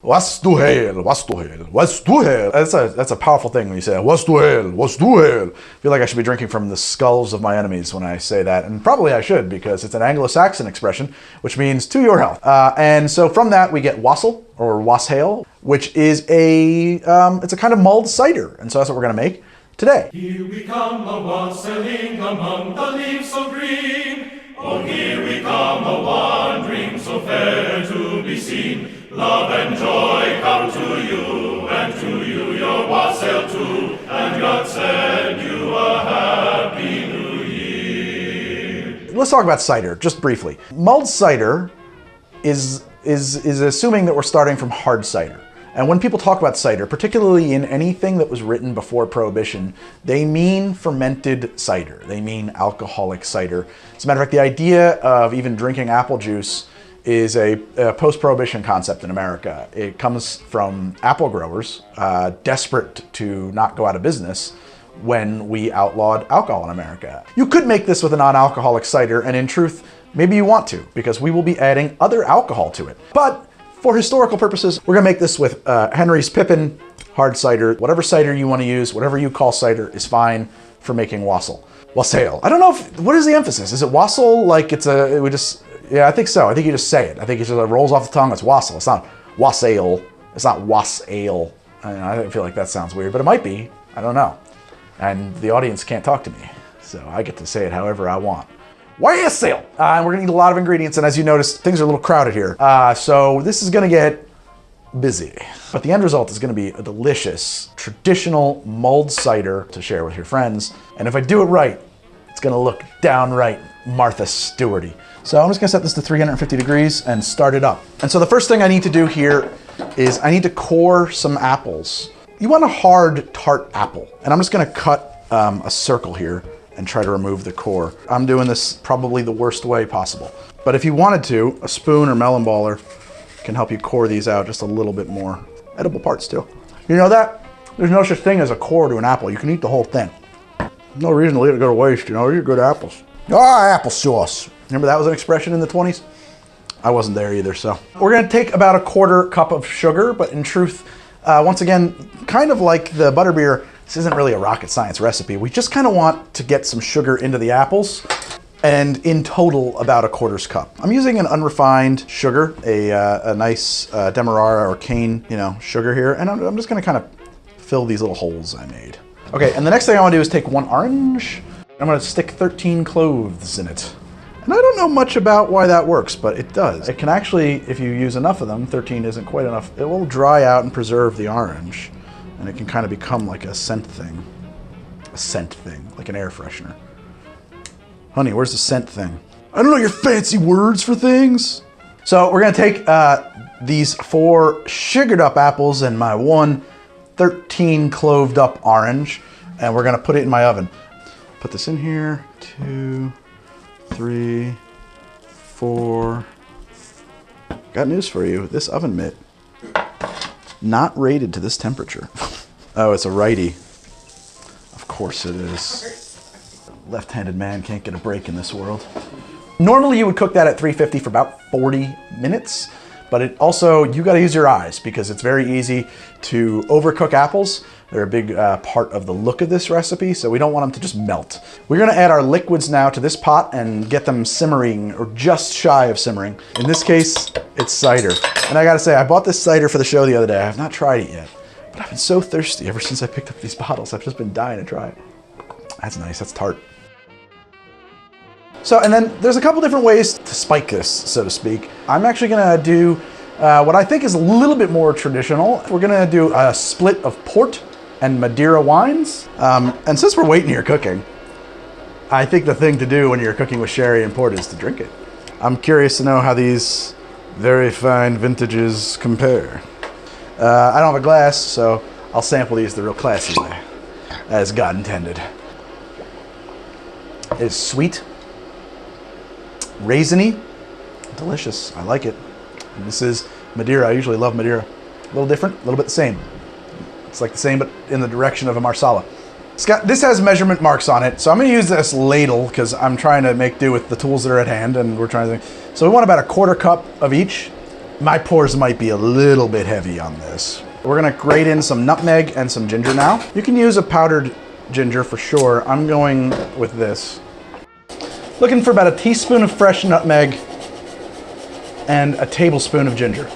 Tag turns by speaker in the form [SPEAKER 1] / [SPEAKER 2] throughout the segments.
[SPEAKER 1] Wassail, wassail, wassail. That's a powerful thing when you say wassail, wassail. I feel like I should be drinking from the skulls of my enemies when I say that, and probably I should because it's an Anglo-Saxon expression, which means to your health. And so from that we get wassail or wassail, which is it's a kind of mulled cider, and so that's what we're going to make today.
[SPEAKER 2] Here we come a wassailing among the leaves so green. Oh, here we come a wandering so fair to be seen. Love and joy come to you, and to you your wassail too, and God send you a happy new year.
[SPEAKER 1] Let's talk about cider, just briefly. Mulled cider is assuming that we're starting from hard cider. And when people talk about cider, particularly in anything that was written before Prohibition, they mean fermented cider. They mean alcoholic cider. As a matter of fact, the idea of even drinking apple juice is a post-Prohibition concept in America. It comes from apple growers desperate to not go out of business when we outlawed alcohol in America. You could make this with a non-alcoholic cider, and in truth, maybe you want to, because we will be adding other alcohol to it. But for historical purposes, we're gonna make this with Henry's Pippin hard cider. Whatever cider you wanna use, whatever you call cider is fine for making wassail. Wassail. I don't know what is the emphasis? Is it wassail like yeah, I think so. I think you just say it. I think it just rolls off the tongue. It's wassail. It's not wassail. It's not wassail. I feel like that sounds weird, but it might be. I don't know. And the audience can't talk to me, so I get to say it however I want. Wassail! And we're gonna need a lot of ingredients, and as you notice, things are a little crowded here. So this is gonna get busy. But the end result is gonna be a delicious, traditional mulled cider to share with your friends. And if I do it right, it's gonna look downright Martha Stewarty. So I'm just gonna set this to 350 degrees and start it up. And so the first thing I need to do here is I need to core some apples. You want a hard, tart apple. And I'm just gonna cut a circle here and try to remove the core. I'm doing this probably the worst way possible. But if you wanted to, a spoon or melon baller can help you core these out just a little bit more. Edible parts too. You know that? There's no such thing as a core to an apple. You can eat the whole thing. No reason to let it go to waste, you know, you're good apples. Applesauce. Remember that was an expression in the 20s? I wasn't there either, so. We're gonna take about a 1/4 cup of sugar, but in truth, once again, kind of like the butterbeer, this isn't really a rocket science recipe. We just kind of want to get some sugar into the apples, and in total, about a 1/4 cup. I'm using an unrefined sugar, a nice demerara or cane, sugar here, and I'm just gonna kind of fill these little holes I made. Okay, and the next thing I wanna do is take 1 orange. I'm gonna stick 13 cloves in it. And I don't know much about why that works, but it does. It can actually, if you use enough of them, 13 isn't quite enough, it will dry out and preserve the orange. And it can kind of become like a scent thing. A scent thing, like an air freshener. Honey, where's the scent thing? I don't know your fancy words for things. So we're gonna take these 4 sugared up apples and my 1 13 cloved up orange, and we're gonna put it in my oven. Put this in here, 2, 3, 4. Got news for you, this oven mitt, not rated to this temperature. Oh, it's a righty. Of course it is. Left-handed man can't get a break in this world. Normally you would cook that at 350 for about 40 minutes, but it also, you gotta use your eyes because it's very easy to overcook apples. They're a big part of the look of this recipe, so we don't want them to just melt. We're gonna add our liquids now to this pot and get them simmering, or just shy of simmering. In this case, it's cider. And I gotta say, I bought this cider for the show the other day. I have not tried it yet, but I've been so thirsty ever since I picked up these bottles. I've just been dying to try it. That's nice, that's tart. So, and then there's a couple different ways to spike this, so to speak. I'm actually gonna do what I think is a little bit more traditional. We're gonna do a split of port and Madeira wines. And since we're waiting here cooking, I think the thing to do when you're cooking with sherry and port is to drink it. I'm curious to know how these very fine vintages compare. I don't have a glass, so I'll sample these the real classy way, as God intended. It's sweet, raisiny, delicious. I like it. And this is Madeira. I usually love Madeira. A little different, a little bit the same. It's like the same, but in the direction of a Marsala. This has measurement marks on it, so I'm gonna use this ladle because I'm trying to make do with the tools that are at hand, and we're trying to. So we want about a 1/4 cup of each. My pours might be a little bit heavy on this. We're gonna grate in some nutmeg and some ginger now. You can use a powdered ginger for sure. I'm going with this. Looking for about a teaspoon of fresh nutmeg and a tablespoon of ginger.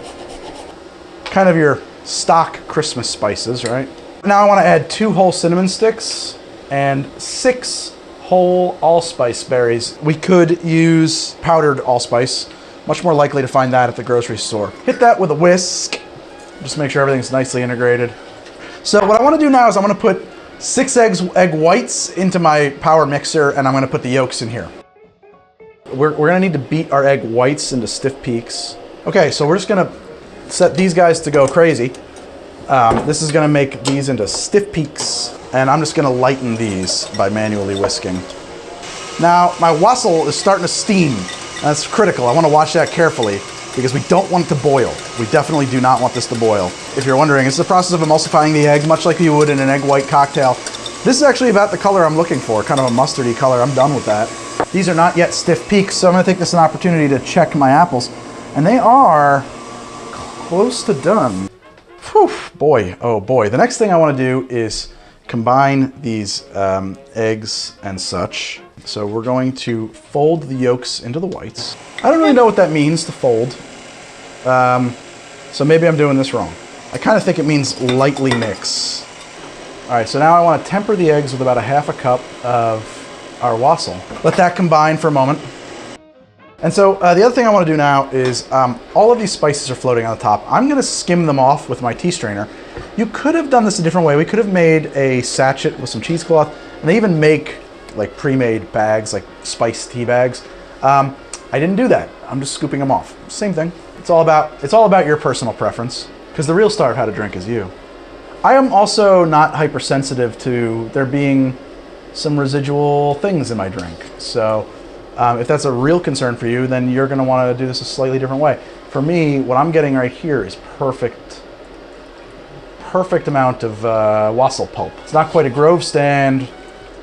[SPEAKER 1] Kind of your stock Christmas spices, right? Now I want to add 2 whole cinnamon sticks and 6 whole allspice berries. We could use powdered allspice. Much more likely to find that at the grocery store. Hit that with a whisk. Just make sure everything's nicely integrated. So what I want to do now is I'm going to put 6 egg whites into my power mixer, and I'm going to put the yolks in here. We're going to need to beat our egg whites into stiff peaks. Okay, so we're just going to set these guys to go crazy. This is going to make these into stiff peaks, and I'm just going to lighten these by manually whisking. Now, my wassail is starting to steam. That's critical. I want to watch that carefully because we don't want it to boil. We definitely do not want this to boil. If you're wondering, it's the process of emulsifying the egg, much like you would in an egg white cocktail. This is actually about the color I'm looking for, kind of a mustardy color. I'm done with that. These are not yet stiff peaks, so I'm going to take this as an opportunity to check my apples. And they are close to done. Whew, boy, oh boy. The next thing I want to do is combine these eggs and such. So we're going to fold the yolks into the whites. I don't really know what that means, to fold. So maybe I'm doing this wrong. I kind of think it means lightly mix. All right, so now I want to temper the eggs with about 1/2 cup of our wassail. Let that combine for a moment. And so the other thing I want to do now is all of these spices are floating on the top. I'm going to skim them off with my tea strainer. You could have done this a different way. We could have made a sachet with some cheesecloth, and they even make like pre-made bags, like spiced tea bags. I didn't do that. I'm just scooping them off. Same thing. It's all about your personal preference, because the real star of how to drink is you. I am also not hypersensitive to there being some residual things in my drink. So if that's a real concern for you, then you're going to want to do this a slightly different way. For me, what I'm getting right here is perfect amount of wassail pulp. It's not quite a Grove stand,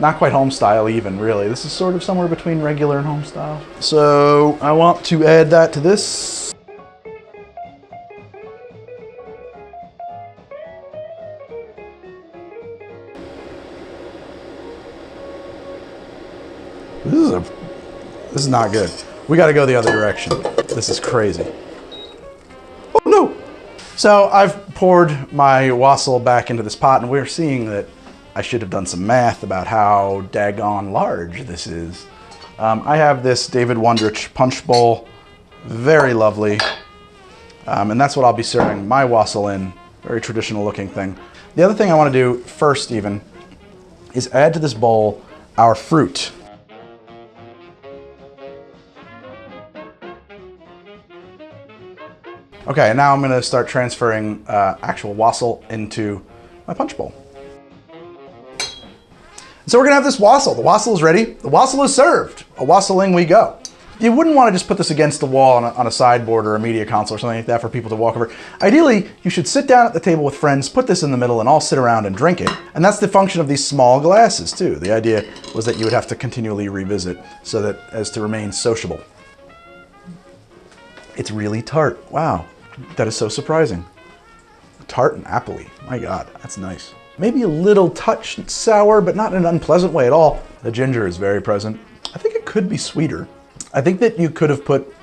[SPEAKER 1] not quite home style even, really. This is sort of somewhere between regular and home style. So I want to add that to this. This is not good. We got to go the other direction. This is crazy. Oh no! So I've poured my wassail back into this pot, and we're seeing that I should have done some math about how daggone large this is. I have this David Wondrich punch bowl, very lovely, and that's what I'll be serving my wassail in. Very traditional looking thing. The other thing I want to do first even is add to this bowl our fruit. Okay, now I'm going to start transferring actual wassail into my punch bowl. So we're going to have this wassail. The wassail is ready. The wassail is served. A wassailing we go. You wouldn't want to just put this against the wall on a sideboard or a media console or something like that for people to walk over. Ideally, you should sit down at the table with friends, put this in the middle, and all sit around and drink it. And that's the function of these small glasses, too. The idea was that you would have to continually revisit so that as to remain sociable. It's really tart. Wow. That is so surprising. Tart and appley. My God, that's nice. Maybe a little touch sour, but not in an unpleasant way at all. The ginger is very present. I think it could be sweeter. I think that you could have put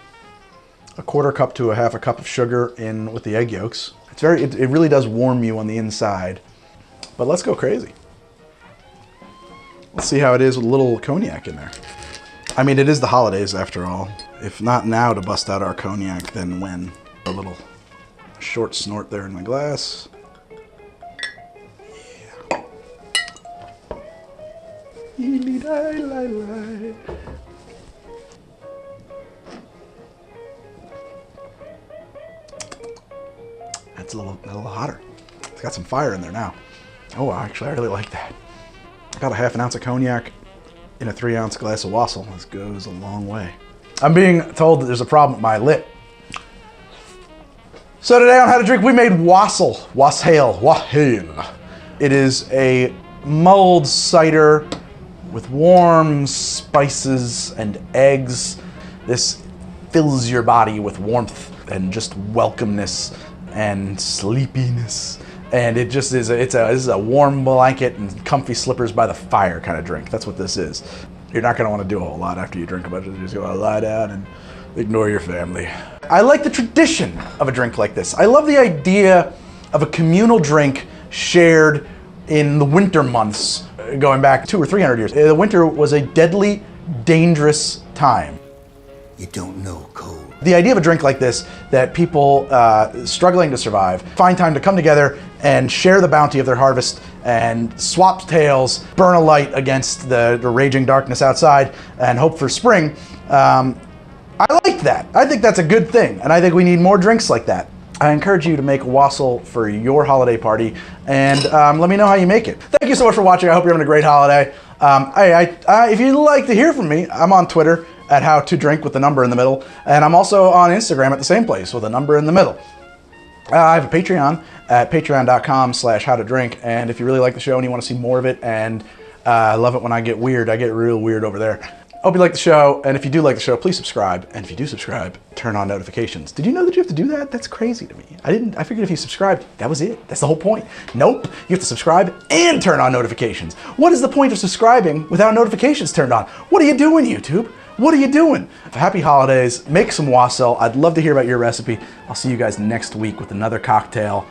[SPEAKER 1] a 1/4 cup to 1/2 cup of sugar in with the egg yolks. It really does warm you on the inside. But let's go crazy. Let's see how it is with a little cognac in there. I mean, it is the holidays after all. If not now to bust out our cognac, then when? A little short snort there in my glass. Yeah. That's a little hotter. It's got some fire in there now. Oh, actually, I really like that. Got a 1/2 ounce of cognac in a 3-ounce glass of wassail. This goes a long way. I'm being told that there's a problem with my lip. So today on How to Drink, we made wassail. Wassail. It is a mulled cider with warm spices and eggs. This fills your body with warmth. and just welcomeness and sleepiness. And it just is, this is a warm blanket and comfy slippers by the fire kind of drink. That's what this is. You're not going to want to do a whole lot after you drink a bunch of it. You're just going to lie down and ignore your family. I like the tradition of a drink like this. I love the idea of a communal drink shared in the winter months, going back 200 or 300 years. The winter was a deadly, dangerous time.
[SPEAKER 3] You don't know cold.
[SPEAKER 1] The idea of a drink like this, that people struggling to survive find time to come together and share the bounty of their harvest and swap tales, burn a light against the raging darkness outside, and hope for spring. I like that. I think that's a good thing, and I think we need more drinks like that. I encourage you to make wassail for your holiday party, and let me know how you make it. Thank you so much for watching. I hope you're having a great holiday. If you'd like to hear from me, I'm on Twitter at How to Drink with the number in the middle, and I'm also on Instagram at the same place with a number in the middle. I have a Patreon at patreon.com/howtodrink, and if you really like the show and you want to see more of it, and I love it when I get weird, I get real weird over there. Hope you like the show, and if you do like the show, please subscribe, and if you do subscribe, turn on notifications. Did you know that you have to do that? That's crazy to me. I figured if you subscribed, that was it. That's the whole point. Nope, you have to subscribe and turn on notifications. What is the point of subscribing without notifications turned on? What are you doing, YouTube? What are you doing? Happy holidays, make some wassail. I'd love to hear about your recipe. I'll see you guys next week with another cocktail.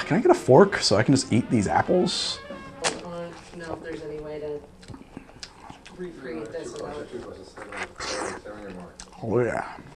[SPEAKER 1] Can I get a fork so I can just eat these apples?
[SPEAKER 4] I don't know if there's any way to recreate this without...
[SPEAKER 1] Oh yeah.